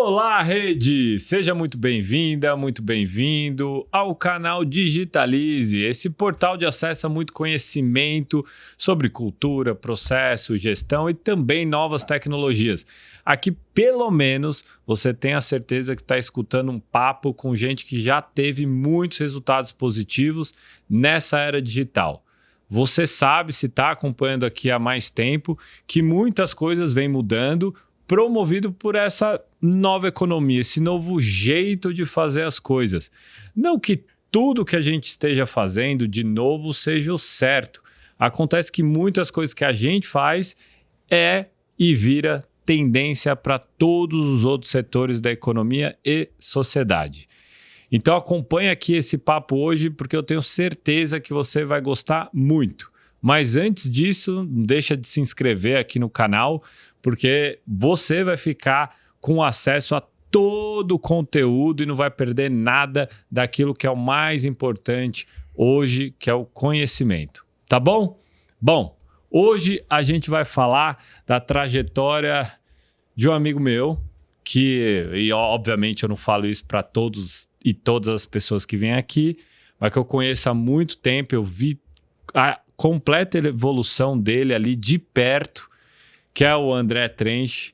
Olá, rede! Seja muito bem-vinda, muito bem-vindo ao canal Digitalize, esse portal de acesso a muito conhecimento sobre cultura, processo, gestão e também novas tecnologias. Aqui, pelo menos, você tem a certeza que está escutando um papo com gente que já teve muitos resultados positivos nessa era digital. Você sabe, se está acompanhando aqui há mais tempo, que muitas coisas vêm mudando, promovido por essa nova economia, esse novo jeito de fazer as coisas. Não que tudo que a gente esteja fazendo de novo seja o certo. Acontece que muitas coisas que a gente faz e vira tendência para todos os outros setores da economia e sociedade. Então acompanhe aqui esse papo hoje, porque eu tenho certeza que você vai gostar muito. Mas antes disso, não deixa de se inscrever aqui no canal, porque você vai ficar com acesso a todo o conteúdo e não vai perder nada daquilo que é o mais importante hoje, que é o conhecimento. Tá bom? Bom, hoje a gente vai falar da trajetória de um amigo meu, e obviamente eu não falo isso para todos e todas as pessoas que vêm aqui, mas que eu conheço há muito tempo, eu vi a completa evolução dele ali de perto, que é o André Trench.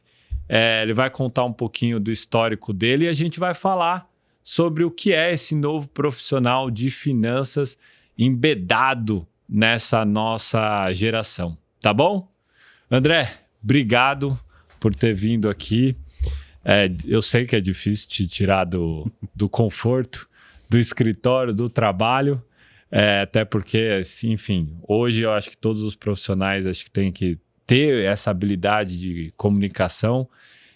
Ele vai contar um pouquinho do histórico dele e a gente vai falar sobre o que é esse novo profissional de finanças embedado nessa nossa geração. Tá bom? André, obrigado por ter vindo aqui. Eu sei que é difícil te tirar do conforto, do escritório, do trabalho, até porque, assim, enfim, hoje eu acho que todos os profissionais acho que têm que ter essa habilidade de comunicação,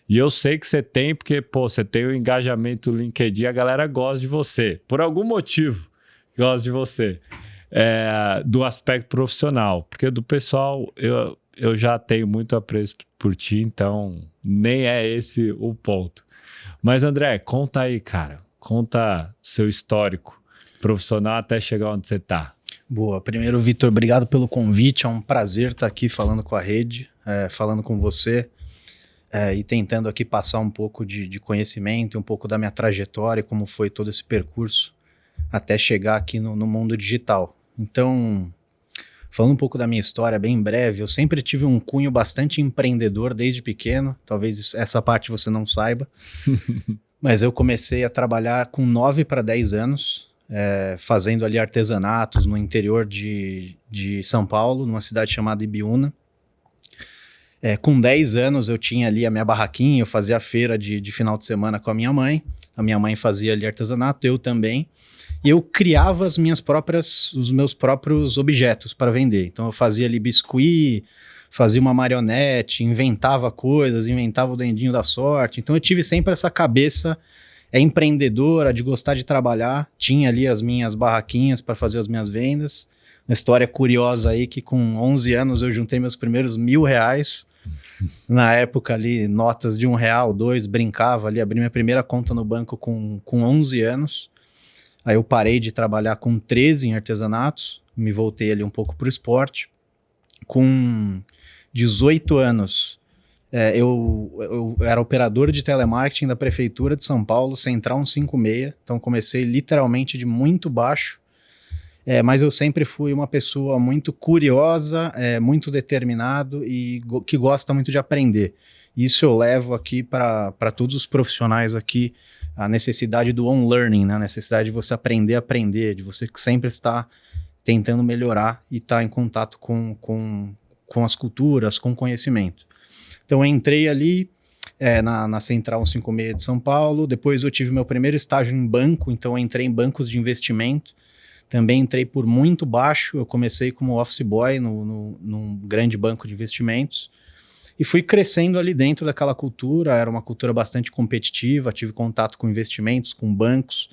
e eu sei que você tem, porque você tem o engajamento do LinkedIn, a galera gosta de você, por algum motivo gosta de você, do aspecto profissional, porque do pessoal eu já tenho muito apreço por ti, então nem é esse o ponto. Mas André, conta aí, cara, conta seu histórico profissional até chegar onde você está. Boa. Primeiro, Vitor, obrigado pelo convite. É um prazer estar aqui falando com a rede, falando com você e tentando aqui passar um pouco de conhecimento, um pouco da minha trajetória, como foi todo esse percurso até chegar aqui no mundo digital. Então, falando um pouco da minha história, bem breve, eu sempre tive um cunho bastante empreendedor desde pequeno. Talvez essa parte você não saiba, mas eu comecei a trabalhar com 9 para 10 anos, fazendo ali artesanatos no interior de São Paulo, numa cidade chamada Ibiúna. Com 10 anos eu tinha ali a minha barraquinha, eu fazia a feira de final de semana com a minha mãe fazia ali artesanato, eu também, e eu criava os meus próprios objetos para vender. Então eu fazia ali biscuit, fazia uma marionete, inventava coisas, inventava o Dendinho da Sorte. Então eu tive sempre essa cabeça empreendedora, de gostar de trabalhar. Tinha ali as minhas barraquinhas para fazer as minhas vendas. Uma história curiosa aí, que com 11 anos eu juntei meus primeiros R$1.000. Na época ali, notas de R$1, 2, brincava ali, abri minha primeira conta no banco com 11 anos. Aí eu parei de trabalhar com 13 em artesanatos, me voltei ali um pouco para o esporte. Com 18 anos, eu era operador de telemarketing da Prefeitura de São Paulo, Central 156, então comecei literalmente de muito baixo, mas eu sempre fui uma pessoa muito curiosa, muito determinado e que gosta muito de aprender. Isso eu levo aqui para todos os profissionais aqui, a necessidade do on-learning, né? A necessidade de você aprender, de você que sempre está tentando melhorar e estar em contato com as culturas, com conhecimento. Então eu entrei ali na Central 156 de São Paulo, depois eu tive meu primeiro estágio em banco, então eu entrei em bancos de investimento, também entrei por muito baixo, eu comecei como office boy num grande banco de investimentos, e fui crescendo ali dentro daquela cultura. Era uma cultura bastante competitiva, tive contato com investimentos, com bancos,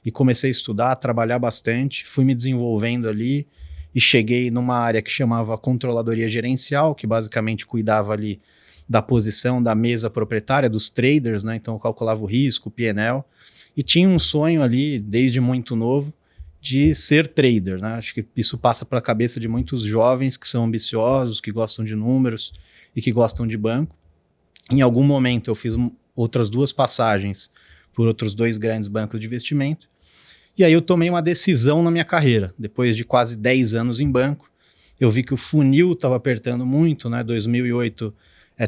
e comecei a estudar, a trabalhar bastante, fui me desenvolvendo ali, e cheguei numa área que chamava controladoria gerencial, que basicamente cuidava ali da posição da mesa proprietária, dos traders, né? Então eu calculava o risco, o P&L, e tinha um sonho ali, desde muito novo, de ser trader, né? Acho que isso passa pela cabeça de muitos jovens que são ambiciosos, que gostam de números e que gostam de banco. Em algum momento eu fiz outras 2 passagens por outros 2 grandes bancos de investimento. E aí eu tomei uma decisão na minha carreira. Depois de quase 10 anos em banco, eu vi que o funil estava apertando muito, né? 2008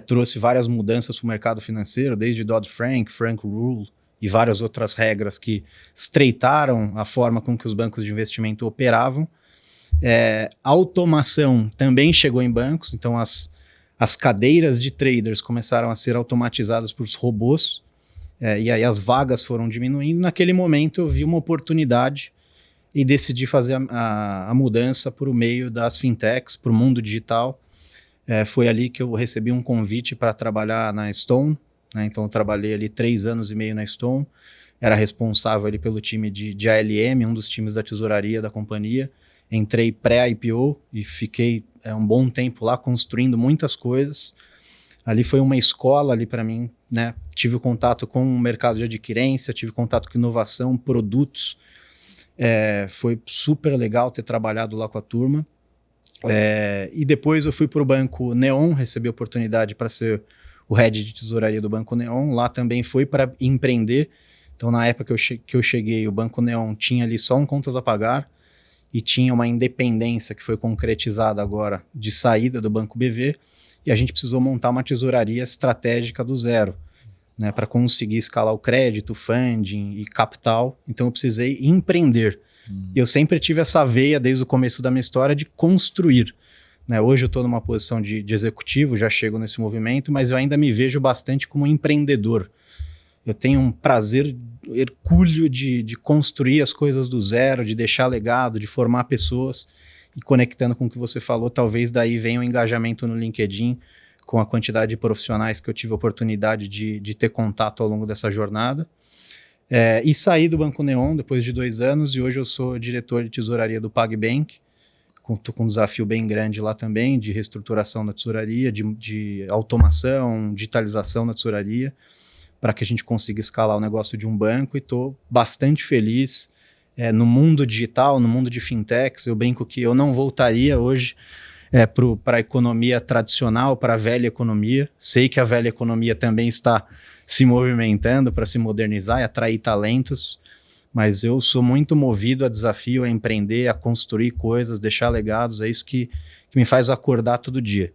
trouxe várias mudanças para o mercado financeiro, desde Dodd-Frank, Frank Rule e várias outras regras que estreitaram a forma com que os bancos de investimento operavam. Automação também chegou em bancos, então as cadeiras de traders começaram a ser automatizadas por robôs, e aí as vagas foram diminuindo. Naquele momento eu vi uma oportunidade e decidi fazer a mudança para o meio das fintechs, para o mundo digital. Foi ali que eu recebi um convite para trabalhar na Stone, né? Então eu trabalhei ali 3 anos e meio na Stone, era responsável ali pelo time de ALM, um dos times da tesouraria da companhia. Entrei pré-IPO e fiquei um bom tempo lá construindo muitas coisas. Ali foi uma escola ali para mim, né? Tive contato com o mercado de adquirência, tive contato com inovação, produtos. Foi super legal ter trabalhado lá com a turma. E depois eu fui para o Banco Neon, recebi a oportunidade para ser o head de tesouraria do Banco Neon. Lá também foi para empreender. Então, na época que eu cheguei, o Banco Neon tinha ali só contas a pagar e tinha uma independência que foi concretizada agora de saída do Banco BV, e a gente precisou montar uma tesouraria estratégica do zero, né, para conseguir escalar o crédito, funding e capital. Então eu precisei empreender. Eu sempre tive essa veia desde o começo da minha história de construir, né? Hoje eu estou numa posição de executivo, já chego nesse movimento, mas eu ainda me vejo bastante como empreendedor. Eu tenho um prazer hercúleo de construir as coisas do zero, de deixar legado, de formar pessoas. E conectando com o que você falou, talvez daí venha o engajamento no LinkedIn, com a quantidade de profissionais que eu tive a oportunidade de ter contato ao longo dessa jornada. E saí do Banco Neon depois de 2 anos, e hoje eu sou diretor de tesouraria do PagBank. Estou com um desafio bem grande lá também, de reestruturação da tesouraria, de automação, digitalização da tesouraria, para que a gente consiga escalar o negócio de um banco, e estou bastante feliz no mundo digital, no mundo de fintechs. Eu brinco que eu não voltaria hoje para a economia tradicional, para a velha economia. Sei que a velha economia também está se movimentando para se modernizar e atrair talentos, mas eu sou muito movido a desafio, a empreender, a construir coisas, deixar legados. É isso que me faz acordar todo dia.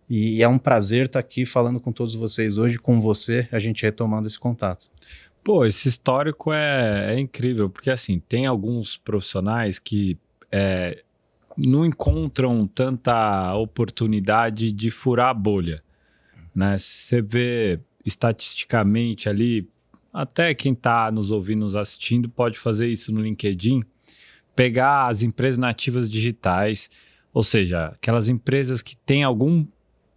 E é um prazer estar aqui falando com todos vocês hoje, com você, a gente retomando esse contato. Pô, esse histórico é incrível, porque assim, tem alguns profissionais que não encontram tanta oportunidade de furar a bolha, né? Você vê estatisticamente ali, até quem está nos ouvindo, nos assistindo, pode fazer isso no LinkedIn, pegar as empresas nativas digitais, ou seja, aquelas empresas que têm algum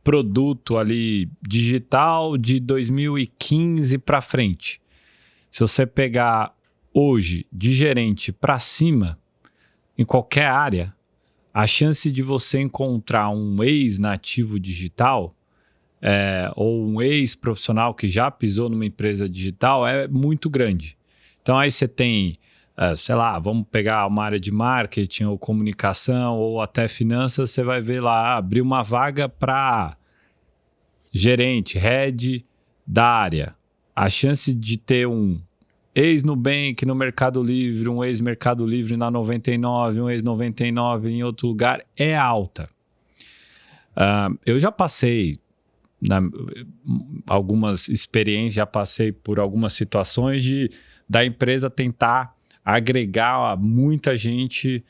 produto ali digital de 2015 para frente. Se você pegar hoje de gerente para cima, em qualquer área, a chance de você encontrar um ex-nativo digital ou um ex-profissional que já pisou numa empresa digital é muito grande. Então aí você tem, sei lá, vamos pegar uma área de marketing ou comunicação ou até finanças, você vai ver lá, abrir uma vaga para gerente, head da área. A chance de ter um ex-Nubank no Mercado Livre, um ex-Mercado Livre na 99, um ex-99 em outro lugar é alta. Eu já passei algumas experiências, já passei por algumas situações da empresa tentar agregar muita gente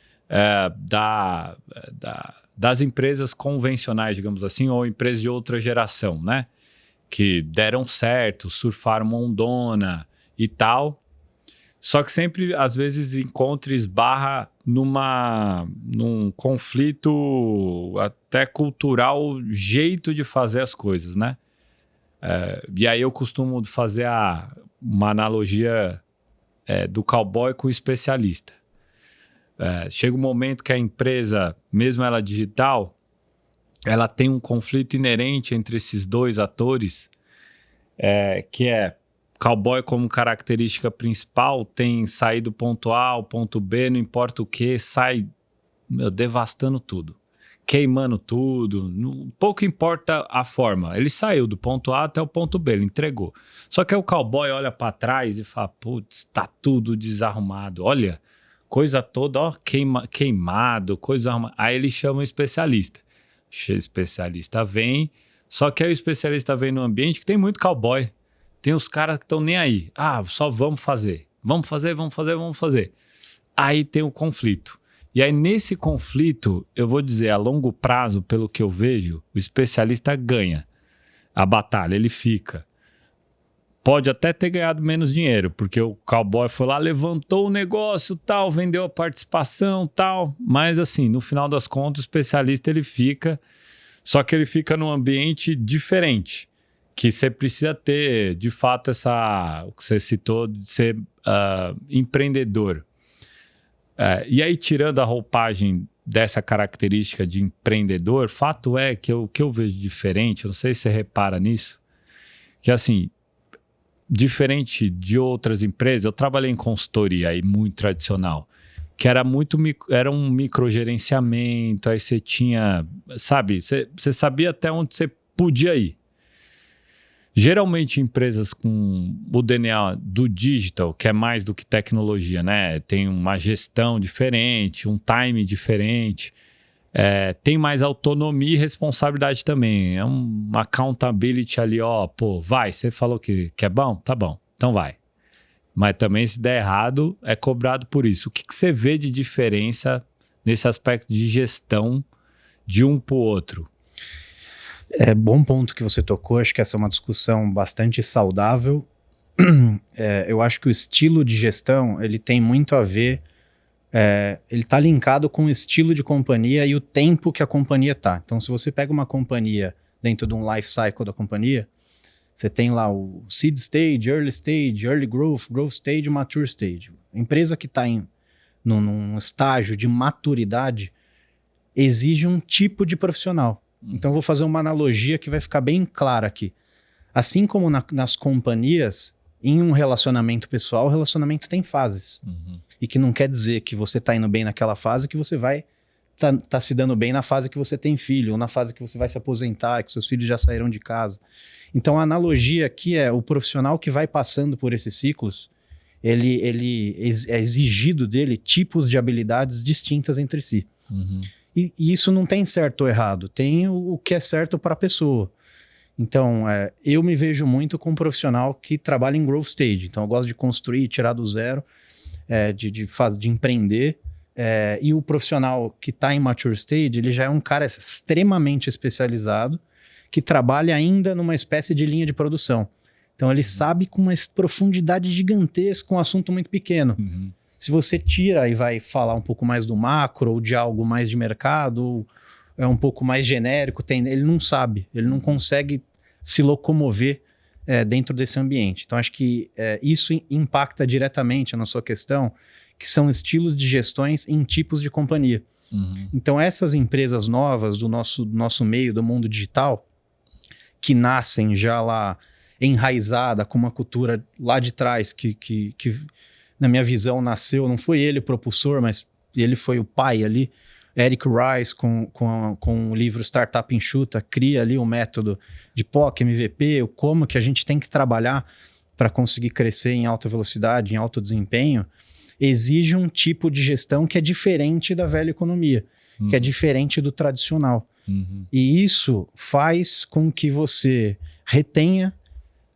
das empresas convencionais, digamos assim, ou empresas de outra geração, né? Que deram certo, surfaram uma ondona e tal. Só que sempre, às vezes, encontra e esbarra num conflito até cultural, jeito de fazer as coisas, né? E aí eu costumo fazer uma analogia do cowboy com o especialista. Chega um momento que a empresa, mesmo ela digital, ela tem um conflito inerente entre esses dois atores, que é cowboy como característica principal, tem sair do ponto A ao ponto B, não importa o que, sai devastando tudo. queimando tudo. Pouco importa a forma. Ele saiu do ponto A até o ponto B, ele entregou. Só que aí o cowboy olha para trás e fala, putz, tá tudo desarrumado. Olha, coisa toda, ó, queimado, coisa arrumada. Aí ele chama o especialista. O especialista vem, só que aí o especialista vem num ambiente que tem muito cowboy. Tem os caras que estão nem aí. Ah, só vamos fazer. Vamos fazer. Aí tem o conflito. E aí, nesse conflito, eu vou dizer, a longo prazo, pelo que eu vejo, o especialista ganha a batalha, ele fica. Pode até ter ganhado menos dinheiro, porque o cowboy foi lá, levantou o negócio, tal, vendeu a participação, tal. Mas, assim, no final das contas, o especialista, ele fica... Só que ele fica num ambiente diferente, que você precisa ter, de fato, o que você citou, de ser empreendedor. E aí, tirando a roupagem dessa característica de empreendedor, fato é que o que eu vejo diferente, eu não sei se você repara nisso, que assim, diferente de outras empresas, eu trabalhei em consultoria aí muito tradicional, que era um microgerenciamento, aí você tinha, sabe, você sabia até onde você podia ir. Geralmente empresas com o DNA do digital, que é mais do que tecnologia, né? Tem uma gestão diferente, um time diferente, tem mais autonomia e responsabilidade também. É um accountability ali, ó, pô, vai, você falou que é bom? Tá bom, então vai. Mas também se der errado, é cobrado por isso. O que você vê de diferença nesse aspecto de gestão de um para o outro? É bom ponto que você tocou, acho que essa é uma discussão bastante saudável. Eu acho que o estilo de gestão, ele tem muito a ver, ele está linkado com o estilo de companhia e o tempo que a companhia está. Então, se você pega uma companhia dentro de um life cycle da companhia, você tem lá o seed stage, early growth, growth stage, mature stage. A empresa que está num estágio de maturidade exige um tipo de profissional. Então, eu vou fazer uma analogia que vai ficar bem clara aqui. Assim como nas companhias, em um relacionamento pessoal, o relacionamento tem fases. Uhum. E que não quer dizer que você está indo bem naquela fase que você vai tá se dando bem na fase que você tem filho, ou na fase que você vai se aposentar, que seus filhos já saíram de casa. Então, a analogia aqui é o profissional que vai passando por esses ciclos, ele é exigido dele tipos de habilidades distintas entre si. Uhum. E isso não tem certo ou errado, tem o que é certo para a pessoa. Então, eu me vejo muito com um profissional que trabalha em growth stage. Então, eu gosto de construir, tirar do zero, de empreender. E o profissional que está em mature stage, ele já é um cara extremamente especializado, que trabalha ainda numa espécie de linha de produção. Então, ele sabe com uma profundidade gigantesca um assunto muito pequeno. Uhum. Se você tira e vai falar um pouco mais do macro, ou de algo mais de mercado, ou é um pouco mais genérico, ele não sabe, ele não consegue se locomover dentro desse ambiente. Então, acho que isso impacta diretamente na sua questão, que são estilos de gestões em tipos de companhia. Uhum. Então, essas empresas novas do nosso meio, do mundo digital, que nascem já lá enraizada, com uma cultura lá de trás, que na minha visão nasceu, não foi ele o propulsor, mas ele foi o pai ali. Eric Rice, com o livro Startup Enxuta, cria ali o método de POC, MVP, como que a gente tem que trabalhar para conseguir crescer em alta velocidade, em alto desempenho, exige um tipo de gestão que é diferente da velha economia, que é diferente do tradicional. Uhum. E isso faz com que você retenha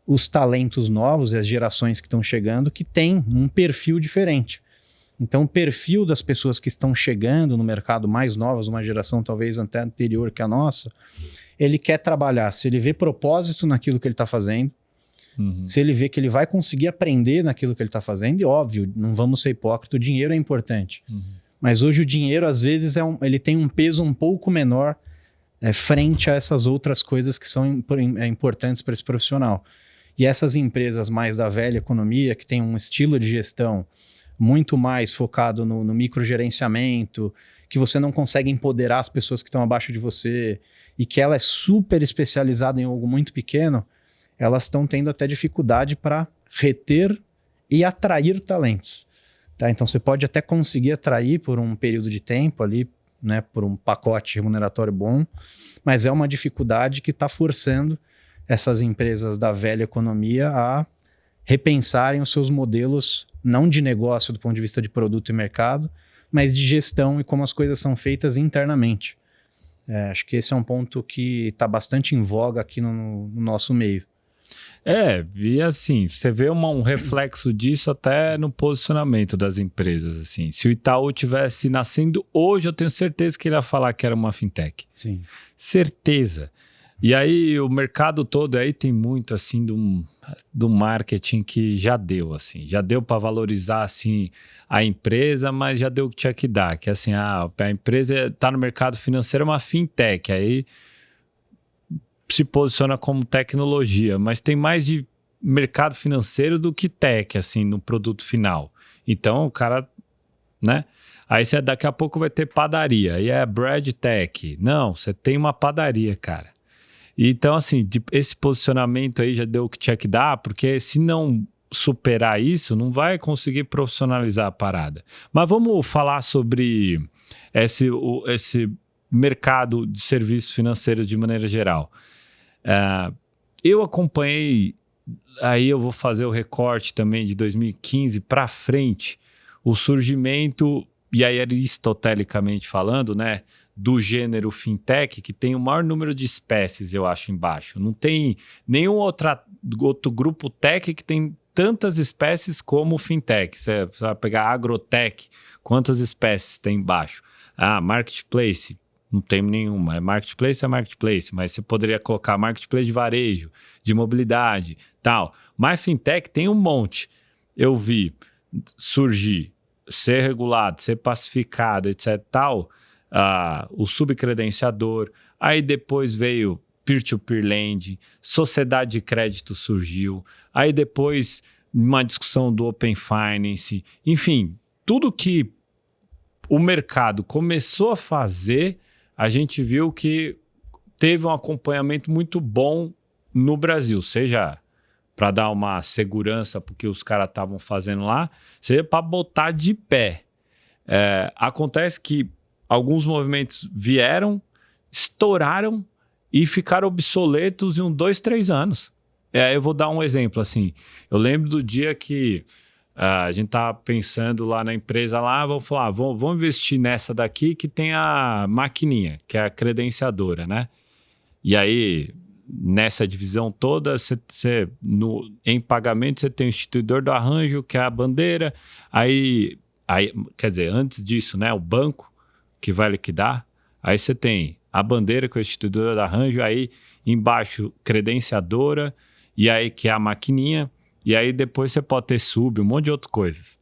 os talentos novos e as gerações que estão chegando, que têm um perfil diferente. Então, o perfil das pessoas que estão chegando no mercado mais novas, uma geração talvez até anterior que a nossa, ele quer trabalhar, se ele vê propósito naquilo que ele está fazendo, se ele vê que ele vai conseguir aprender naquilo que ele está fazendo, e óbvio, não vamos ser hipócritas, o dinheiro é importante. Mas hoje o dinheiro, às vezes, ele tem um peso um pouco menor frente a essas outras coisas que são importantes para esse profissional. E essas empresas mais da velha economia, que tem um estilo de gestão muito mais focado no microgerenciamento, que você não consegue empoderar as pessoas que estão abaixo de você, e que ela é super especializada em algo muito pequeno, elas estão tendo até dificuldade para reter e atrair talentos. Tá? Então, você pode até conseguir atrair por um período de tempo ali, né, por um pacote remuneratório bom, mas é uma dificuldade que está forçando essas empresas da velha economia a repensarem os seus modelos, não de negócio do ponto de vista de produto e mercado, mas de gestão e como as coisas são feitas internamente. Acho que esse é um ponto que está bastante em voga aqui no nosso meio. E assim, você vê um reflexo disso até no posicionamento das empresas, assim. Se o Itaú tivesse nascendo hoje, eu tenho certeza que ele ia falar que era uma fintech. Sim. Certeza. E aí o mercado todo aí tem muito assim do marketing que já deu para valorizar assim a empresa, mas já deu o que tinha que dar, que assim, a empresa está no mercado financeiro, é uma fintech, aí se posiciona como tecnologia, mas tem mais de mercado financeiro do que tech, assim, no produto final. Então, o cara, né? Aí você daqui a pouco vai ter padaria, aí é bread tech. Não, você tem uma padaria, cara. Então, assim, esse posicionamento aí já deu o que tinha que dar, porque se não superar isso, não vai conseguir profissionalizar a parada. Mas vamos falar sobre esse mercado de serviços financeiros de maneira geral. Eu acompanhei, aí eu vou fazer o recorte também de 2015 para frente, o surgimento, e aí aristotelicamente falando, né, do gênero fintech, que tem o maior número de espécies, eu acho, embaixo. Não tem nenhum outro grupo tech que tem tantas espécies como fintech. Você vai pegar agrotech, quantas espécies tem embaixo? Marketplace, não tem nenhuma. É marketplace, mas você poderia colocar marketplace de varejo, de mobilidade, tal. Mas fintech tem um monte. Eu vi surgir, ser regulado, ser pacificado, etc, tal, o subcredenciador, aí depois veio peer-to-peer lending, sociedade de crédito surgiu, aí depois uma discussão do Open Finance, enfim, tudo que o mercado começou a fazer, a gente viu que teve um acompanhamento muito bom no Brasil, seja para dar uma segurança porque os caras estavam fazendo lá, seja para botar de pé. Acontece que alguns movimentos vieram, estouraram e ficaram obsoletos em 2, 3 anos. Eu vou dar um exemplo, assim. Eu lembro do dia que a gente estava pensando lá na empresa, lá, vamos falar, vamos investir nessa daqui que tem a maquininha, que é a credenciadora, né? E aí, nessa divisão toda, em pagamento, você tem o instituidor do arranjo, que é a bandeira, aí, quer dizer, antes disso, né, o banco, que vai liquidar, aí você tem a bandeira que é o instituidor do arranjo, aí embaixo credenciadora, e aí que é a maquininha, e aí depois você pode ter um monte de outras coisas.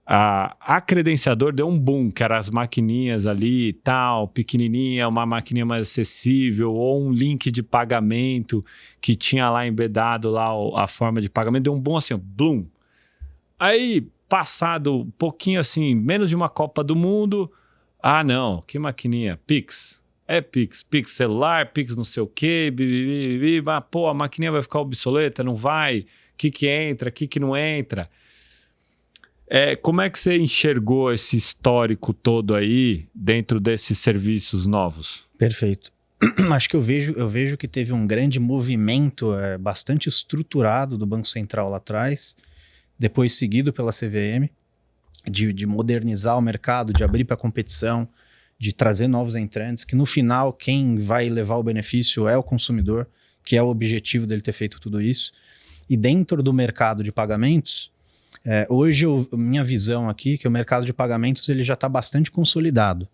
A credenciador deu um boom, que eram as maquininhas ali e tal, pequenininha, uma maquininha mais acessível, ou um link de pagamento que tinha lá embedado lá a forma de pagamento, deu um boom assim, blum. Aí, passado um pouquinho assim, menos de uma Copa do Mundo, não, que maquininha, Pix. Pix celular, Pix não sei o quê, mas pô, a maquininha vai ficar obsoleta, não vai? O que entra, o que não entra? Como é que você enxergou esse histórico todo aí dentro desses serviços novos? Perfeito. Acho que eu vejo que teve um grande movimento bastante estruturado do Banco Central lá atrás, depois seguido pela CVM, de modernizar o mercado, de abrir para competição, de trazer novos entrantes, que no final quem vai levar o benefício é o consumidor, que é o objetivo dele ter feito tudo isso. E dentro do mercado de pagamentos, hoje minha visão aqui é que o mercado de pagamentos ele já está bastante consolidado.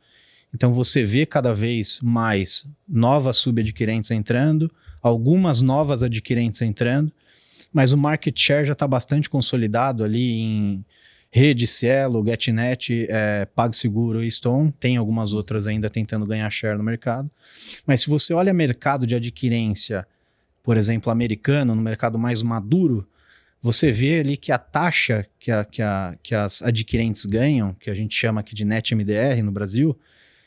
Então você vê cada vez mais novas subadquirentes entrando, algumas novas adquirentes entrando, mas o market share já está bastante consolidado ali em Rede, Cielo, GetNet, PagSeguro e Stone. Tem algumas outras ainda tentando ganhar share no mercado. Mas se você olha mercado de adquirência, por exemplo, americano, no mercado mais maduro, você vê ali que a taxa que as adquirentes ganham, que a gente chama aqui de net MDR no Brasil,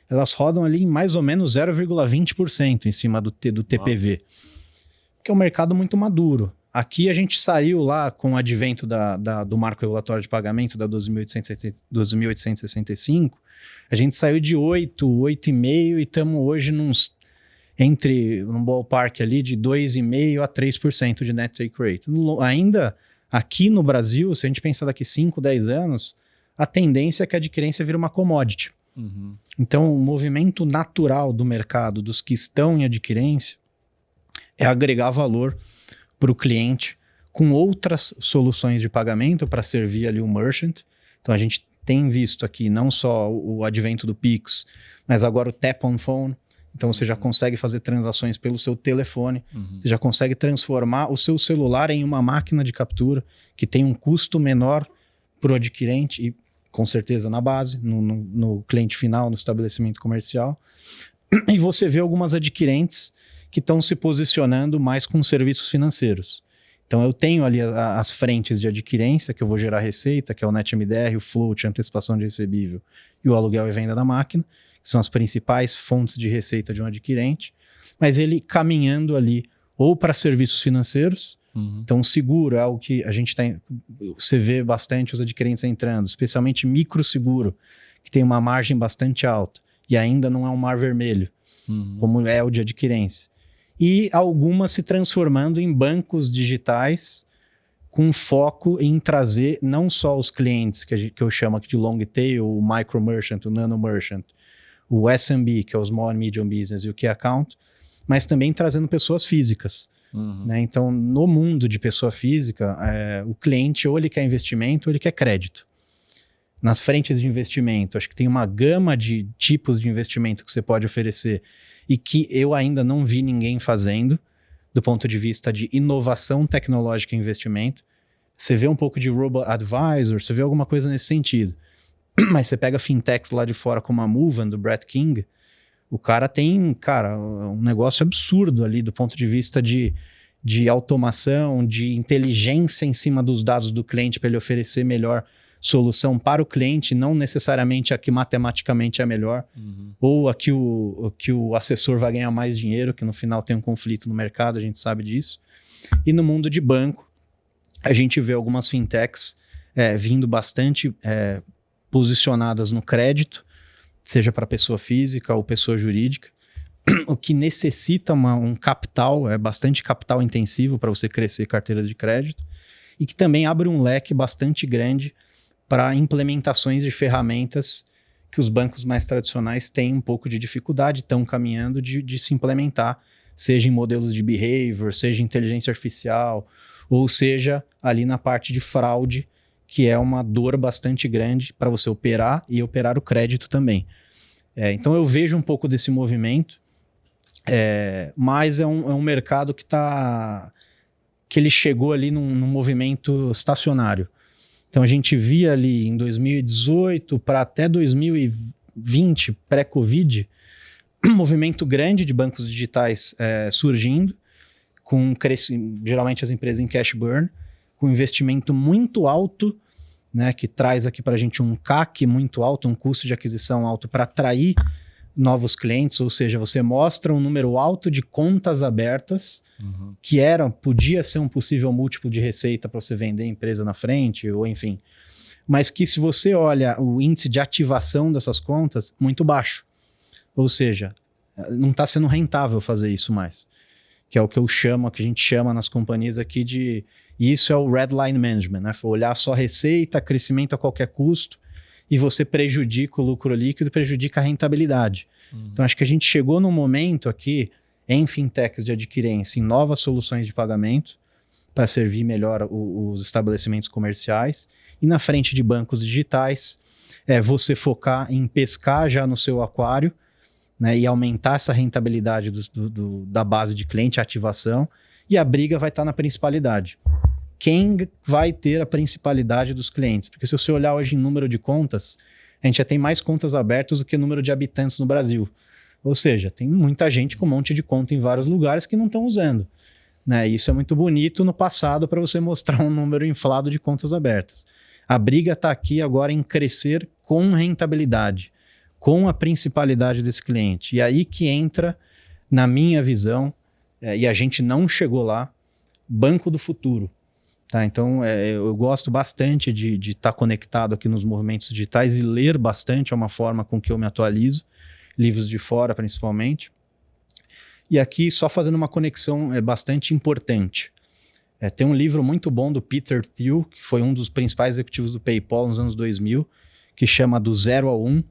elas rodam ali em mais ou menos 0,20% em cima do TPV. Que é um mercado muito maduro. aqui a gente saiu lá com o advento do marco regulatório de pagamento da 2.865, a gente saiu de 8,5 e estamos hoje num ballpark ali de 2,5% a 3% de net take rate. Ainda aqui no Brasil, se a gente pensar daqui 5, 10 anos, a tendência é que a adquirência vira uma commodity. Uhum. Então, o movimento natural do mercado, dos que estão em adquirência, é agregar valor para o cliente com outras soluções de pagamento para servir ali o merchant. Então, a gente tem visto aqui não só o advento do Pix, mas agora o Tap on Phone. Então, você já consegue fazer transações pelo seu telefone, você já consegue transformar o seu celular em uma máquina de captura que tem um custo menor para o adquirente e, com certeza, na base, no cliente final, no estabelecimento comercial. E você vê algumas adquirentes que estão se posicionando mais com serviços financeiros. Então, eu tenho ali as frentes de adquirência, que eu vou gerar receita, que é o NetMDR, o float, a antecipação de recebível e o aluguel e venda da máquina, que são as principais fontes de receita de um adquirente, mas ele caminhando ali ou para serviços financeiros. Então, seguro é algo que a gente você vê bastante os adquirentes entrando, especialmente microseguro, que tem uma margem bastante alta e ainda não é um mar vermelho, como é o de adquirência. E algumas se transformando em bancos digitais com foco em trazer não só os clientes que eu chamo aqui de long tail, o micro merchant, o nano merchant, o SMB, que é o Small and Medium Business, e o Key Account, mas também trazendo pessoas físicas. Né? Então, no mundo de pessoa física, o cliente ou ele quer investimento ou ele quer crédito. Nas frentes de investimento, acho que tem uma gama de tipos de investimento que você pode oferecer e que eu ainda não vi ninguém fazendo do ponto de vista de inovação tecnológica em investimento. Você vê um pouco de robo-advisor, você vê alguma coisa nesse sentido. Mas você pega fintechs lá de fora como a Moven, do Brett King, o cara tem, um negócio absurdo ali do ponto de vista de automação, de inteligência em cima dos dados do cliente para ele oferecer melhor solução para o cliente, não necessariamente a que matematicamente é melhor, ou a que o assessor vai ganhar mais dinheiro, que no final tem um conflito no mercado, a gente sabe disso. E no mundo de banco, a gente vê algumas fintechs vindo bastante posicionadas no crédito, seja para pessoa física ou pessoa jurídica, o que necessita um capital, bastante capital intensivo para você crescer carteiras de crédito, e que também abre um leque bastante grande para implementações de ferramentas que os bancos mais tradicionais têm um pouco de dificuldade, estão caminhando de se implementar, seja em modelos de behavior, seja em inteligência artificial, ou seja ali na parte de fraude, que é uma dor bastante grande para você operar e operar o crédito também. Então eu vejo um pouco desse movimento, mas é um mercado que ele chegou ali num movimento estacionário. Então a gente via ali em 2018 para até 2020, pré-Covid, um movimento grande de bancos digitais surgindo, geralmente as empresas em cash burn, com investimento muito alto, né, que traz aqui para a gente um CAC muito alto, um custo de aquisição alto para atrair novos clientes, ou seja, você mostra um número alto de contas abertas, que podia ser um possível múltiplo de receita para você vender a empresa na frente, ou enfim, mas que se você olha o índice de ativação dessas contas, muito baixo, ou seja, não está sendo rentável fazer isso mais, que é o que a gente chama nas companhias aqui de... E isso é o red line management, né? Olhar só receita, crescimento a qualquer custo, e você prejudica o lucro líquido, prejudica a rentabilidade. Então, acho que a gente chegou num momento aqui, em fintechs de adquirência, em novas soluções de pagamento, para servir melhor os estabelecimentos comerciais, e na frente de bancos digitais, você focar em pescar já no seu aquário, né, e aumentar essa rentabilidade da base de cliente, a ativação, e a briga vai estar na principalidade. Quem vai ter a principalidade dos clientes? Porque se você olhar hoje em número de contas, a gente já tem mais contas abertas do que número de habitantes no Brasil. Ou seja, tem muita gente com um monte de conta em vários lugares que não estão usando. Né? Isso é muito bonito no passado para você mostrar um número inflado de contas abertas. A briga está aqui agora em crescer com rentabilidade, com a principalidade desse cliente. E aí que entra, na minha visão, e a gente não chegou lá, banco do futuro. Tá? Então, eu gosto bastante de estar conectado aqui nos movimentos digitais e ler bastante, é uma forma com que eu me atualizo, livros de fora principalmente. E aqui, só fazendo uma conexão bastante importante. Tem um livro muito bom do Peter Thiel, que foi um dos principais executivos do PayPal nos anos 2000, que chama Do Zero ao Um,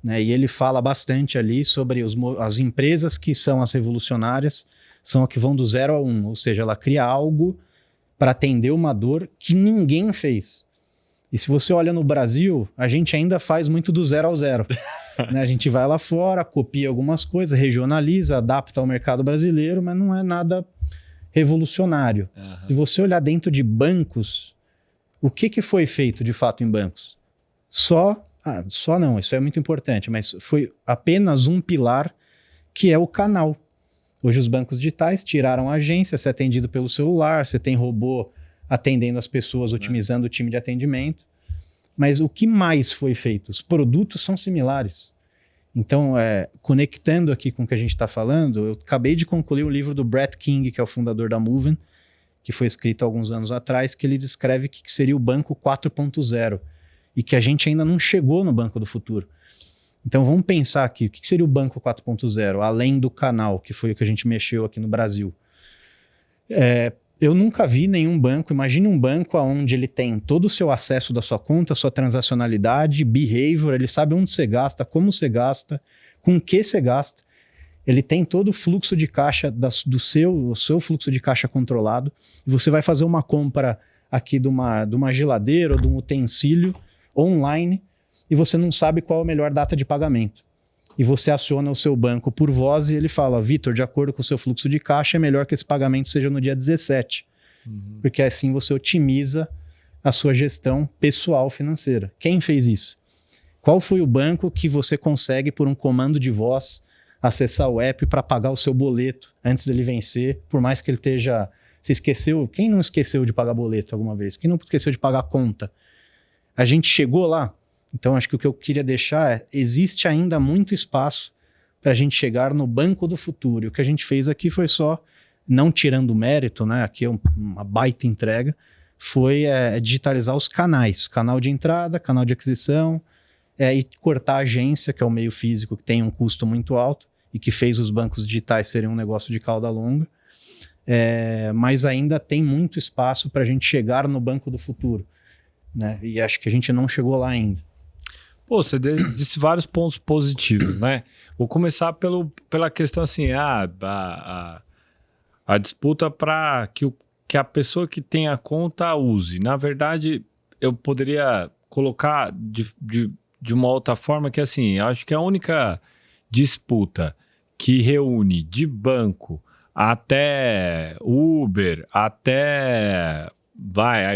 né? E ele fala bastante ali sobre as empresas que são as revolucionárias, são as que vão do 0 a 1, ou seja, ela cria algo para atender uma dor que ninguém fez. E se você olha no Brasil, a gente ainda faz muito do 0 ao 0. Né? A gente vai lá fora, copia algumas coisas, regionaliza, adapta ao mercado brasileiro, mas não é nada revolucionário. Uhum. Se você olhar dentro de bancos, o que foi feito de fato em bancos? Só não, isso é muito importante, mas foi apenas um pilar, que é o canal. Hoje os bancos digitais tiraram a agência, ser atendido pelo celular, você tem robô atendendo as pessoas, otimizando o time de atendimento. Mas o que mais foi feito? Os produtos são similares. Então, conectando aqui com o que a gente está falando, eu acabei de concluir o livro do Brett King, que é o fundador da Movin, que foi escrito há alguns anos atrás, que ele descreve o que seria o banco 4.0 e que a gente ainda não chegou no banco do futuro. Então, vamos pensar aqui, o que seria o banco 4.0, além do canal, que foi o que a gente mexeu aqui no Brasil. Eu nunca vi nenhum banco, imagine um banco onde ele tem todo o seu acesso da sua conta, sua transacionalidade, behavior, ele sabe onde você gasta, como você gasta, com o que você gasta. Ele tem todo o fluxo de caixa o seu fluxo de caixa controlado. E você vai fazer uma compra aqui de uma geladeira ou de um utensílio online e você não sabe qual é a melhor data de pagamento. E você aciona o seu banco por voz e ele fala, Vitor, de acordo com o seu fluxo de caixa, é melhor que esse pagamento seja no dia 17. Uhum. Porque assim você otimiza a sua gestão pessoal financeira. Quem fez isso? Qual foi o banco que você consegue, por um comando de voz, acessar o app para pagar o seu boleto antes dele vencer, por mais que ele esteja... Você esqueceu? Quem não esqueceu de pagar boleto alguma vez? Quem não esqueceu de pagar conta? A gente chegou lá. Então, acho que o que eu queria deixar existe ainda muito espaço para a gente chegar no banco do futuro. E o que a gente fez aqui foi só, não tirando o mérito, né? Aqui é uma baita entrega, foi digitalizar os canais. Canal de entrada, canal de aquisição, e cortar a agência, que é o meio físico, que tem um custo muito alto e que fez os bancos digitais serem um negócio de cauda longa. Mas ainda tem muito espaço para a gente chegar no banco do futuro. Né? E acho que a gente não chegou lá ainda. Pô, você disse vários pontos positivos, né? Vou começar pela questão assim, a disputa para que a pessoa que tem a conta use. Na verdade, eu poderia colocar de uma outra forma que, assim, eu acho que a única disputa que reúne de banco até Uber, até...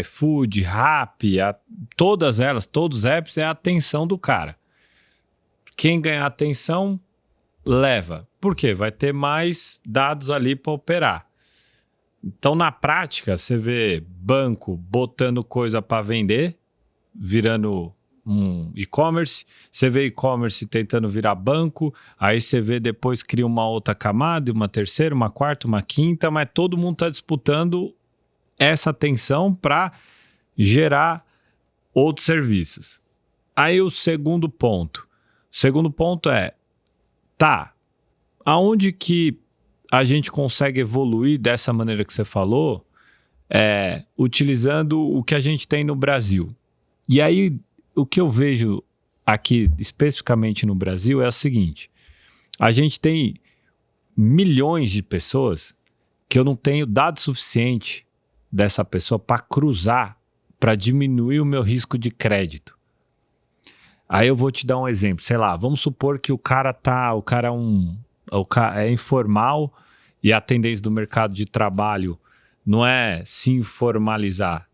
iFood, Rappi, todas elas, todos os apps, é a atenção do cara. Quem ganhar atenção, leva. Por quê? Vai ter mais dados ali para operar. Então, na prática, você vê banco botando coisa para vender, virando um e-commerce, você vê e-commerce tentando virar banco, aí você vê depois cria uma outra camada, uma terceira, uma quarta, uma quinta, mas todo mundo está disputando essa atenção para gerar outros serviços. Aí o segundo ponto. O segundo ponto aonde que a gente consegue evoluir dessa maneira que você falou, utilizando o que a gente tem no Brasil. E aí, o que eu vejo aqui, especificamente no Brasil, é o seguinte. A gente tem milhões de pessoas que eu não tenho dado suficiente dessa pessoa para cruzar, para diminuir o meu risco de crédito. Aí eu vou te dar um exemplo, sei lá, vamos supor que o cara é informal e a tendência do mercado de trabalho não é se informalizar,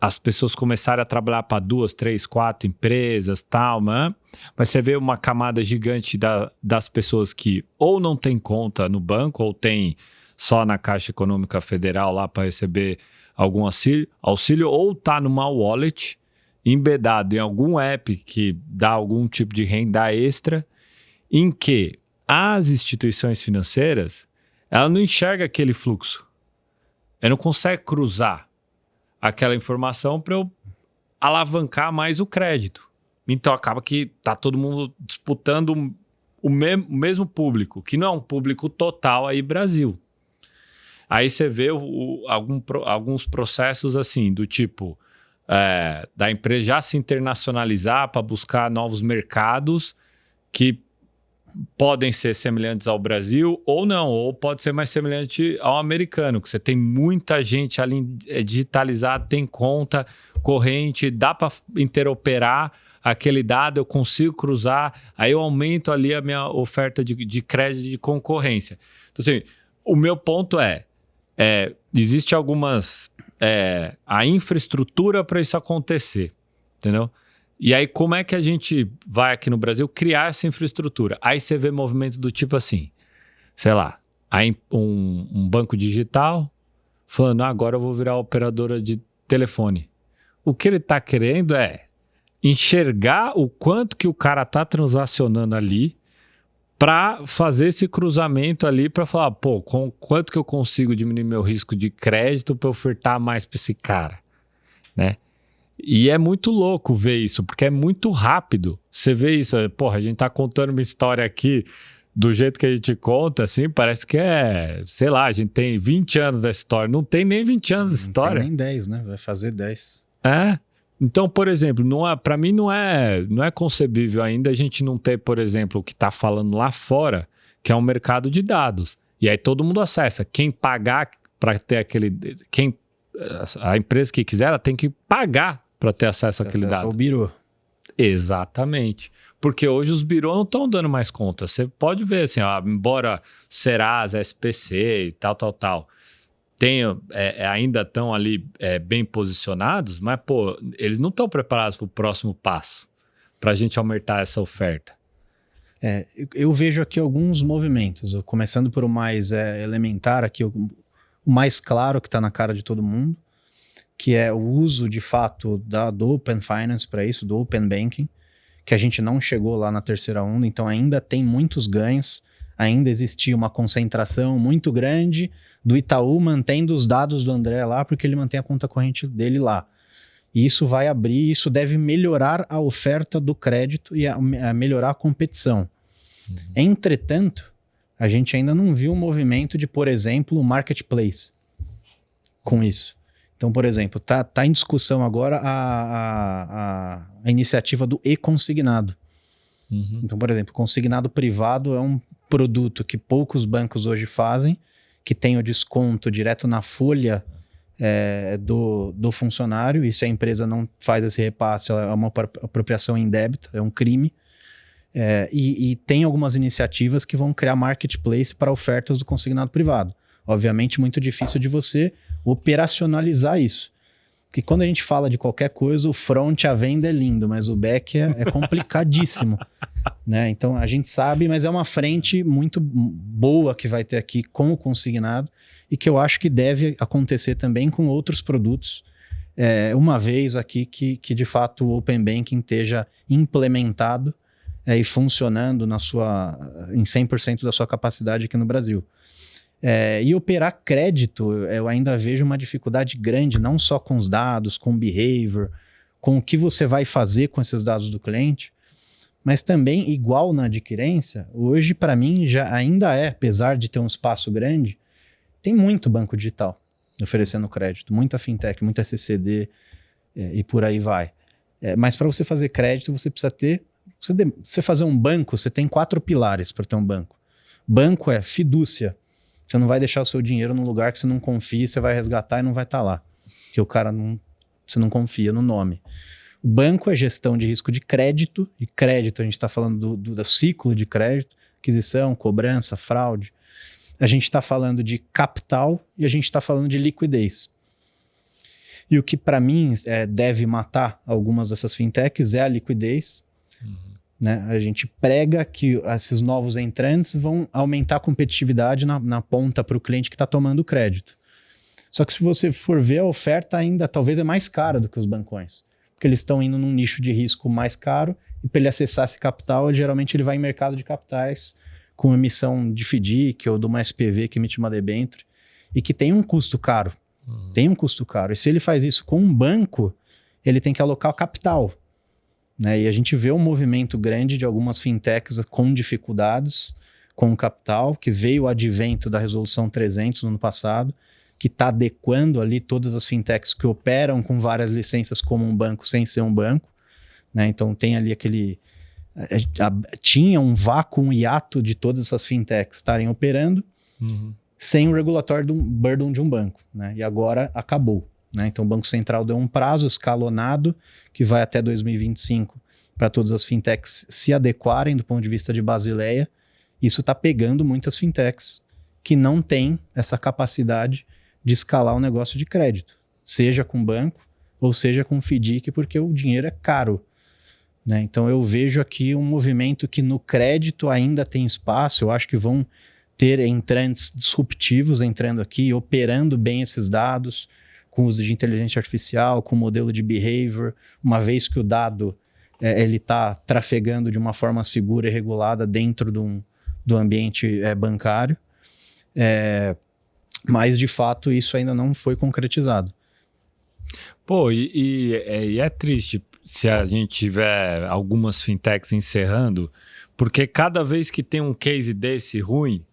as pessoas começarem a trabalhar para 2, 3, 4 empresas, tal, mas você vê uma camada gigante das pessoas que ou não tem conta no banco ou tem só na Caixa Econômica Federal lá para receber algum auxílio ou está numa wallet embedado em algum app que dá algum tipo de renda extra, em que as instituições financeiras ela não enxerga aquele fluxo. Ele não consegue cruzar aquela informação para eu alavancar mais o crédito. Então acaba que tá todo mundo disputando o mesmo público, que não é um público total aí Brasil. Aí você vê alguns processos assim, do tipo da empresa já se internacionalizar para buscar novos mercados que podem ser semelhantes ao Brasil ou não, ou pode ser mais semelhante ao americano, que você tem muita gente ali digitalizada, tem conta corrente, dá para interoperar aquele dado, eu consigo cruzar, aí eu aumento ali a minha oferta de crédito de concorrência. Então, assim, o meu ponto existe algumas... a infraestrutura para isso acontecer, entendeu? E aí, como é que a gente vai aqui no Brasil criar essa infraestrutura? Aí você vê movimentos do tipo assim, sei lá, aí um banco digital falando, agora eu vou virar operadora de telefone. O que ele está querendo é enxergar o quanto que o cara está transacionando ali para fazer esse cruzamento ali para falar, pô, com quanto que eu consigo diminuir meu risco de crédito para ofertar mais para esse cara, né? E é muito louco ver isso, porque é muito rápido. Você vê isso, porra, a gente tá contando uma história aqui do jeito que a gente conta, assim, parece que sei lá, a gente tem 20 anos dessa história. Não tem nem 20 anos dessa história. Não tem nem 10, né? Vai fazer 10. Então, por exemplo, para mim não é concebível ainda a gente não ter, por exemplo, o que tá falando lá fora, que é um mercado de dados. E aí todo mundo acessa. Quem pagar para ter a empresa que quiser, ela tem que pagar para ter acesso àquele dado. Ao birô. Exatamente. Porque hoje os birôs não estão dando mais conta. Você pode ver assim, embora Serasa, SPC e tal, ainda estão ali bem posicionados, mas, pô, eles não estão preparados para o próximo passo, para a gente aumentar essa oferta. Eu vejo aqui alguns movimentos, começando por o mais elementar aqui, o mais claro que está na cara de todo mundo, que é o uso, de fato, do Open Finance para isso, do Open Banking, que a gente não chegou lá na terceira onda, então ainda tem muitos ganhos, ainda existia uma concentração muito grande do Itaú mantendo os dados do André lá, porque ele mantém a conta corrente dele lá. E isso vai abrir, isso deve melhorar a oferta do crédito e a melhorar a competição. Entretanto, a gente ainda não viu um movimento de, por exemplo, o marketplace com isso. Então, por exemplo, tá em discussão agora a iniciativa do e-consignado. Então, por exemplo, consignado privado é um produto que poucos bancos hoje fazem, que tem o desconto direto na folha do funcionário, e se a empresa não faz esse repasse, é uma apropriação indébita, é um crime. E tem algumas iniciativas que vão criar marketplace para ofertas do consignado privado. Obviamente, muito difícil de você operacionalizar isso. Porque quando a gente fala de qualquer coisa, o front, a venda é lindo, mas o back é complicadíssimo. Né? Então, a gente sabe, mas é uma frente muito boa que vai ter aqui com o consignado e que eu acho que deve acontecer também com outros produtos, uma vez aqui que de fato o Open Banking esteja implementado e funcionando em 100% da sua capacidade aqui no Brasil. E operar crédito, eu ainda vejo uma dificuldade grande, não só com os dados, com o behavior, com o que você vai fazer com esses dados do cliente, mas também, igual na adquirência, hoje para mim já ainda apesar de ter um espaço grande, tem muito banco digital oferecendo crédito, muita fintech, muita CCD e por aí vai. Mas para você fazer crédito, você precisa ter... Você fazer um banco, você tem 4 pilares para ter um banco. Banco é fidúcia. Você não vai deixar o seu dinheiro num lugar que você não confia, você vai resgatar e não vai estar lá. Porque você não confia no nome. O banco é gestão de risco de crédito, e crédito a gente está falando do ciclo de crédito, aquisição, cobrança, fraude. A gente está falando de capital e a gente está falando de liquidez. E o que para mim deve matar algumas dessas fintechs é a liquidez. Né? A gente prega que esses novos entrantes vão aumentar a competitividade na ponta para o cliente que está tomando crédito. Só que se você for ver, a oferta ainda talvez é mais cara do que os bancões, porque eles estão indo num nicho de risco mais caro e para ele acessar esse capital, geralmente ele vai em mercado de capitais com emissão de FDIC ou de uma SPV que emite uma debênture e que tem um custo caro. Tem um custo caro. E se ele faz isso com um banco, ele tem que alocar o capital. Né? E a gente vê um movimento grande de algumas fintechs com dificuldades com o capital, que veio o advento da Resolução 300 no ano passado, que está adequando ali todas as fintechs que operam com várias licenças como um banco sem ser um banco. Né? Então tem ali aquele... tinha um vácuo, um hiato de todas essas fintechs estarem operando sem o regulatório burden de um banco. Né? E agora acabou. Né? Então o Banco Central deu um prazo escalonado que vai até 2025 para todas as fintechs se adequarem do ponto de vista de Basileia. Isso está pegando muitas fintechs que não têm essa capacidade de escalar o negócio de crédito, seja com banco ou seja com FDIC, porque o dinheiro é caro. Né? Então eu vejo aqui um movimento que no crédito ainda tem espaço. Eu acho que vão ter entrantes disruptivos entrando aqui, operando bem esses dados, com uso de inteligência artificial, com modelo de behavior, uma vez que o dado ele está trafegando de uma forma segura e regulada dentro do ambiente bancário. Mas, de fato, isso ainda não foi concretizado. Pô, e é triste se a gente tiver algumas fintechs encerrando, porque cada vez que tem um case desse ruim,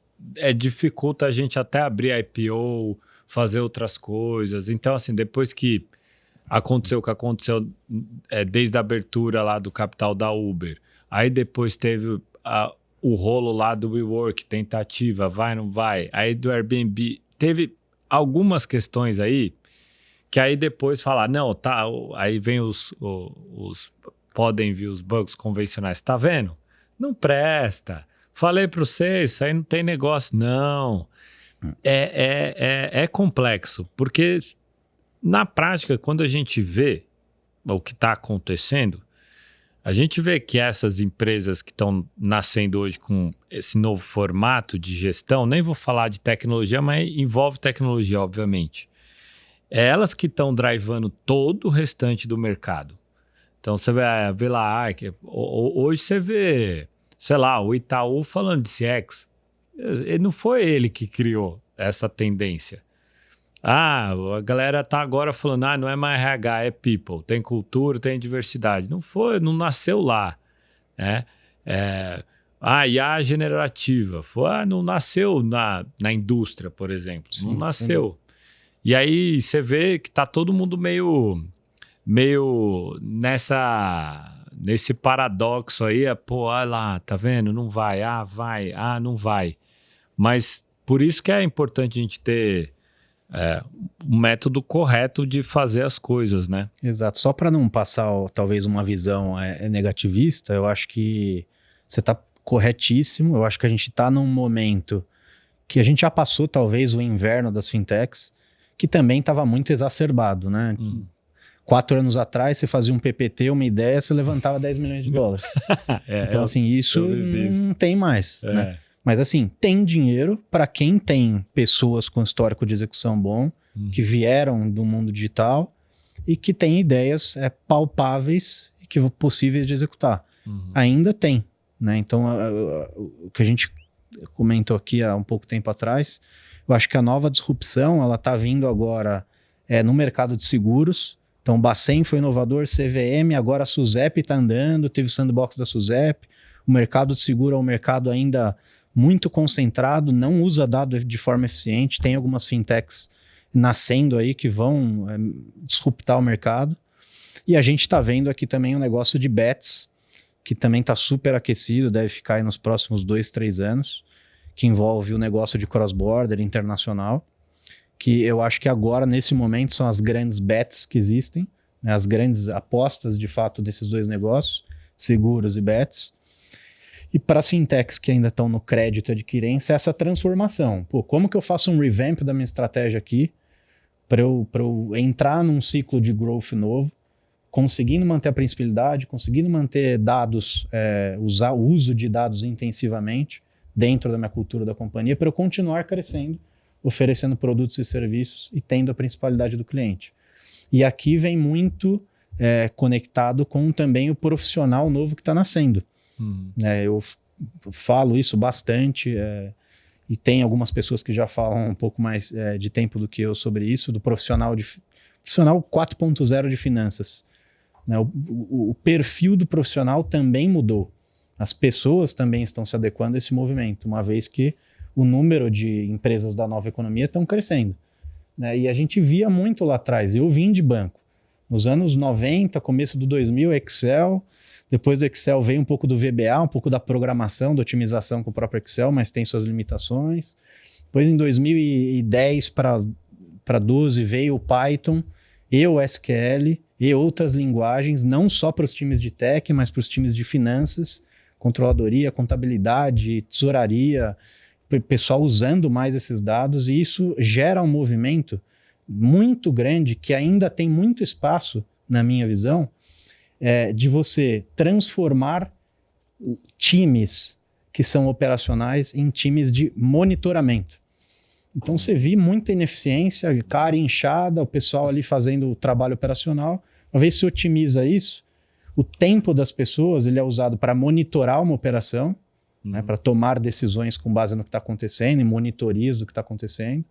dificulta a gente até abrir IPO, fazer outras coisas. Então, assim, depois que aconteceu o que aconteceu desde a abertura lá do capital da Uber, aí depois teve o rolo lá do WeWork, tentativa, vai, não vai, aí do Airbnb, teve algumas questões aí, que aí depois falar, não, tá, aí vem podem vir os bancos convencionais, tá vendo? Não presta. Falei para vocês, isso aí não tem negócio, não. É complexo, porque na prática, quando a gente vê o que está acontecendo, a gente vê que essas empresas que estão nascendo hoje com esse novo formato de gestão, nem vou falar de tecnologia, mas envolve tecnologia, obviamente. É elas que estão drivando todo o restante do mercado. Então, você vai ver lá, hoje você vê, sei lá, o Itaú falando de CX. Não foi ele que criou essa tendência. A galera tá agora falando, não é mais RH, é people, tem cultura, tem diversidade. Não foi, não nasceu lá, né? IA generativa, não nasceu na indústria, por exemplo, sim, não nasceu. Sim. E aí você vê que tá todo mundo meio nesse paradoxo aí, olha lá, tá vendo? Não vai, vai, não vai. Mas por isso que é importante a gente ter um método correto de fazer as coisas, né? Exato. Só para não passar, talvez, uma visão negativista, eu acho que você está corretíssimo. Eu acho que a gente está num momento que a gente já passou, talvez, o inverno das fintechs, que também estava muito exacerbado, né? 4 anos atrás, você fazia um PPT, uma ideia, você levantava 10 milhões de dólares. Então, assim, isso não tem mais, né? Mas, assim, tem dinheiro para quem tem pessoas com histórico de execução bom, que vieram do mundo digital e que tem ideias palpáveis e que possíveis de executar. Ainda tem, né? Então, o que a gente comentou aqui há um pouco tempo atrás, eu acho que a nova disrupção, ela está vindo agora no mercado de seguros. Então, o Bacen foi inovador, CVM, agora a SUSEP está andando, teve o sandbox da SUSEP. O mercado de seguro é um mercado ainda muito concentrado, não usa dado de forma eficiente. Tem algumas fintechs nascendo aí que vão disruptar o mercado. E a gente está vendo aqui também um negócio de bets, que também está super aquecido, deve ficar aí nos próximos 2, 3 anos, que envolve o negócio de cross-border internacional, que eu acho que agora, nesse momento, são as grandes bets que existem, né, as grandes apostas, de fato, desses dois negócios, seguros e bets. E para as fintechs que ainda estão no crédito e adquirência, essa transformação. Como que eu faço um revamp da minha estratégia aqui para eu entrar num ciclo de growth novo, conseguindo manter a principalidade, conseguindo manter dados, usar o uso de dados intensivamente dentro da minha cultura da companhia, para eu continuar crescendo, oferecendo produtos e serviços e tendo a principalidade do cliente. E aqui vem muito conectado com também o profissional novo que está nascendo. Eu falo isso bastante. e tem algumas pessoas que já falam um pouco mais de tempo do que eu sobre isso, do profissional 4.0 de finanças. Né? O perfil do profissional também mudou. As pessoas também estão se adequando a esse movimento, uma vez que o número de empresas da nova economia estão crescendo. Né? E a gente via muito lá atrás. Eu vim de banco. Nos anos 90, começo do 2000, Excel. Depois do Excel veio um pouco do VBA, um pouco da programação, da otimização com o próprio Excel, mas tem suas limitações. Depois, em 2010 para 12, veio o Python e o SQL e outras linguagens, não só para os times de tech, mas para os times de finanças, controladoria, contabilidade, tesouraria, pessoal usando mais esses dados, e isso gera um movimento muito grande que ainda tem muito espaço, na minha visão, de você transformar times que são operacionais em times de monitoramento. Então você vê muita ineficiência, cara inchada, o pessoal ali fazendo o trabalho operacional. Uma vez que você otimiza isso, o tempo das pessoas ele é usado para monitorar uma operação, né, para tomar decisões com base no que está acontecendo, em monitorias do que está acontecendo.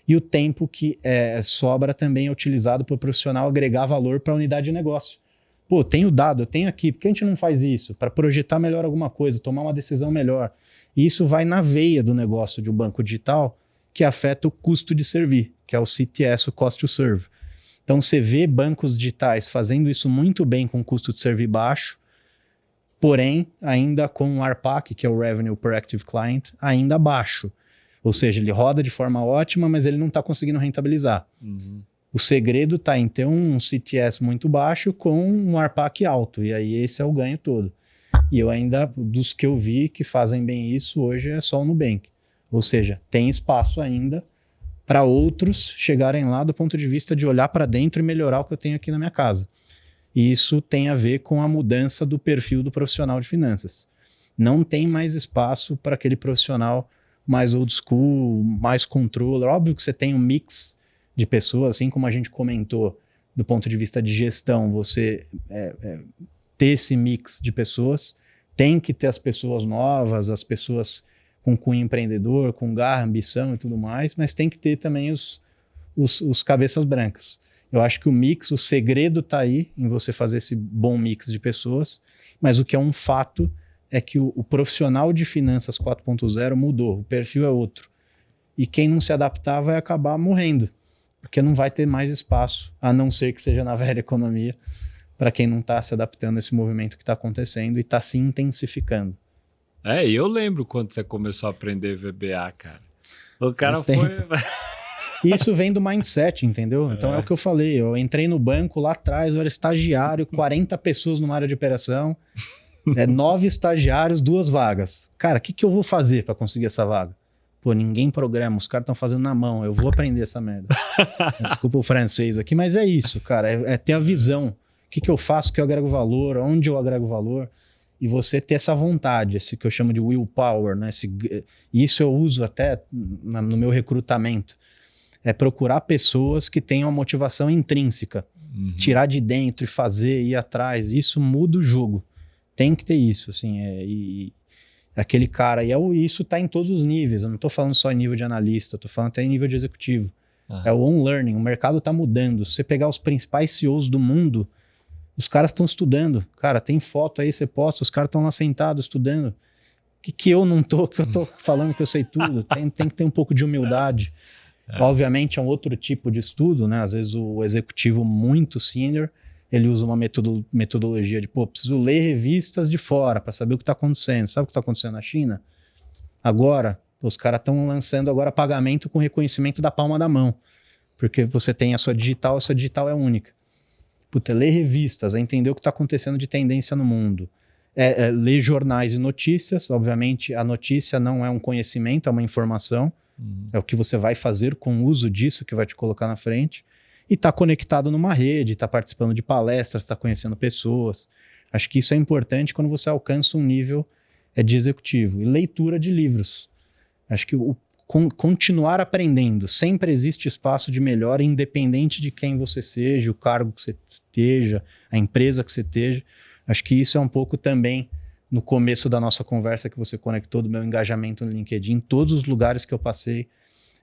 E o tempo que sobra também é utilizado para o profissional agregar valor para a unidade de negócio. Pô, tenho dado, eu tenho aqui, por que a gente não faz isso? Para projetar melhor alguma coisa, tomar uma decisão melhor. E isso vai na veia do negócio de um banco digital, que afeta o custo de servir, que é o CTS, o Cost to Serve. Então você vê bancos digitais fazendo isso muito bem com custo de servir baixo, porém ainda com o RPAC, que é o Revenue Per Active Client, ainda baixo. Ou seja, ele roda de forma ótima, mas ele não está conseguindo rentabilizar. Uhum. O segredo está em ter um CTS muito baixo com um RPAC alto, e aí esse é o ganho todo. E eu ainda, dos que eu vi que fazem bem isso, hoje é só o Nubank. Ou seja, tem espaço ainda para outros chegarem lá do ponto de vista de olhar para dentro e melhorar o que eu tenho aqui na minha casa. E isso tem a ver com a mudança do perfil do profissional de finanças. Não tem mais espaço para aquele profissional mais old school, mais controller. Óbvio que você tem um mix de pessoas, assim como a gente comentou, do ponto de vista de gestão, você ter esse mix de pessoas, tem que ter as pessoas novas, as pessoas com cunho empreendedor, com garra, ambição e tudo mais, mas tem que ter também os cabeças brancas. Eu acho que o mix, o segredo está aí em você fazer esse bom mix de pessoas, mas o que é um fato é que o profissional de finanças 4.0 mudou, o perfil é outro. E quem não se adaptar vai acabar morrendo, porque não vai ter mais espaço, a não ser que seja na velha economia, para quem não está se adaptando a esse movimento que está acontecendo e está se intensificando. Eu lembro quando você começou a aprender VBA, cara. O cara foi... Isso vem do mindset, entendeu? Então é o que eu falei, eu entrei no banco lá atrás, eu era estagiário, 40 pessoas numa área de operação, 9 estagiários, 2 vagas. Cara, o que eu vou fazer para conseguir essa vaga? Pô, ninguém programa, os caras estão fazendo na mão, eu vou aprender essa merda. Desculpa o francês aqui, mas é isso, cara, é ter a visão. O que eu faço, que eu agrego valor, onde eu agrego valor, e você ter essa vontade, esse que eu chamo de willpower, né? Isso eu uso até no meu recrutamento. É procurar pessoas que tenham a motivação intrínseca, tirar de dentro e fazer, ir atrás, isso muda o jogo. Tem que ter isso, assim, e aquele cara, isso está em todos os níveis, eu não estou falando só em nível de analista, estou falando até em nível de executivo. É o on-learning, o mercado está mudando. Se você pegar os principais CEOs do mundo, os caras estão estudando. Cara, tem foto aí, você posta, os caras estão lá sentados estudando. Que eu não tô, que eu tô falando que eu sei tudo. Tem que ter um pouco de humildade. Obviamente é um outro tipo de estudo, né? Às vezes o executivo muito senior, ele usa uma metodologia de, preciso ler revistas de fora para saber o que está acontecendo. Sabe o que está acontecendo na China? Agora, os caras estão lançando agora pagamento com reconhecimento da palma da mão. Porque você tem a sua digital é única. Ler revistas, entender o que está acontecendo de tendência no mundo. Ler jornais e notícias. Obviamente, a notícia não é um conhecimento, é uma informação. É o que você vai fazer com o uso disso que vai te colocar na frente. E tá conectado numa rede, tá participando de palestras, tá conhecendo pessoas. Acho que isso é importante quando você alcança um nível de executivo. E leitura de livros. Acho que continuar aprendendo. Sempre existe espaço de melhora, independente de quem você seja, o cargo que você esteja, a empresa que você esteja. Acho que isso é um pouco também no começo da nossa conversa que você conectou do meu engajamento no LinkedIn. Em todos os lugares que eu passei,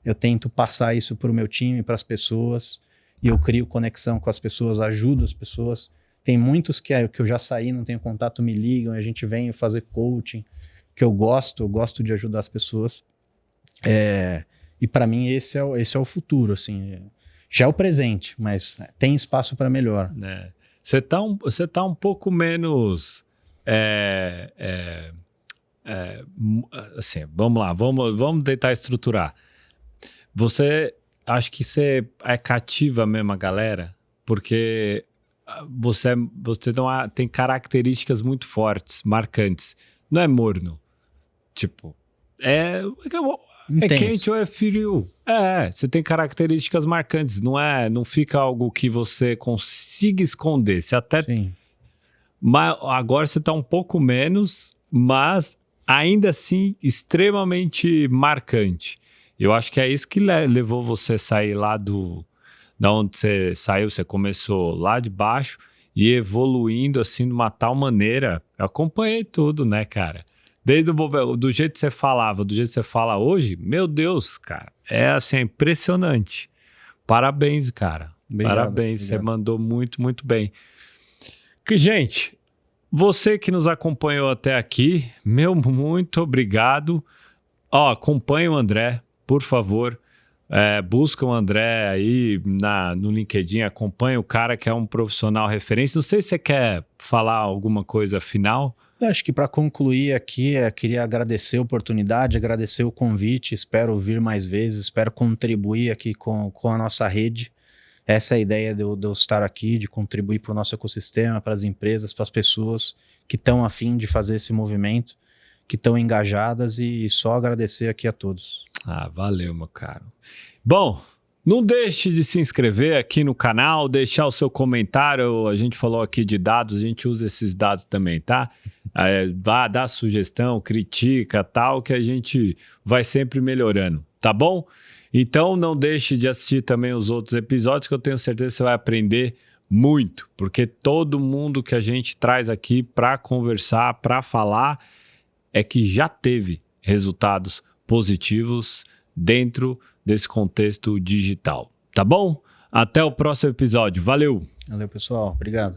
eu tento passar isso para o meu time, para as pessoas, e eu crio conexão com as pessoas, ajudo as pessoas. Tem muitos que eu já saí, não tenho contato, me ligam, a gente vem fazer coaching, que eu gosto de ajudar as pessoas. E para mim esse é o futuro, assim. Já é o presente, mas tem espaço para melhor. Você tá um pouco menos... assim, vamos lá, vamos tentar estruturar. Você acha que você cativa mesmo a galera? Porque você não tem características muito fortes, marcantes. Não é morno. Tipo, é quente ou é frio. Você tem características marcantes. Não fica algo que você consiga esconder. Você até... Sim. Mas agora você está um pouco menos, mas ainda assim extremamente marcante. Eu acho que é isso que levou você a sair lá da onde você saiu. Você começou lá de baixo e evoluindo assim de uma tal maneira. Eu acompanhei tudo, né, cara? Desde do jeito que você falava, do jeito que você fala hoje, meu Deus, cara, é assim, impressionante. Parabéns, cara. Obrigado, Parabéns, obrigado. Você mandou muito, muito bem. Gente, você que nos acompanhou até aqui, meu muito obrigado. Acompanhe o André, por favor. Busca o André aí no LinkedIn, acompanhe o cara que é um profissional referência. Não sei se você quer falar alguma coisa final. Acho que para concluir aqui, queria agradecer a oportunidade, agradecer o convite, espero vir mais vezes, espero contribuir aqui com a nossa rede. Essa é a ideia de eu estar aqui, de contribuir para o nosso ecossistema, para as empresas, para as pessoas que estão a fim de fazer esse movimento, que estão engajadas, e só agradecer aqui a todos. Valeu, meu caro. Bom, não deixe de se inscrever aqui no canal, deixar o seu comentário. A gente falou aqui de dados, a gente usa esses dados também, tá? Vá dar sugestão, critica, tal, que a gente vai sempre melhorando, tá bom? Então não deixe de assistir também os outros episódios, que eu tenho certeza que você vai aprender muito, porque todo mundo que a gente traz aqui para conversar, para falar, é que já teve resultados positivos dentro desse contexto digital, tá bom? Até o próximo episódio. Valeu! Valeu, pessoal. Obrigado.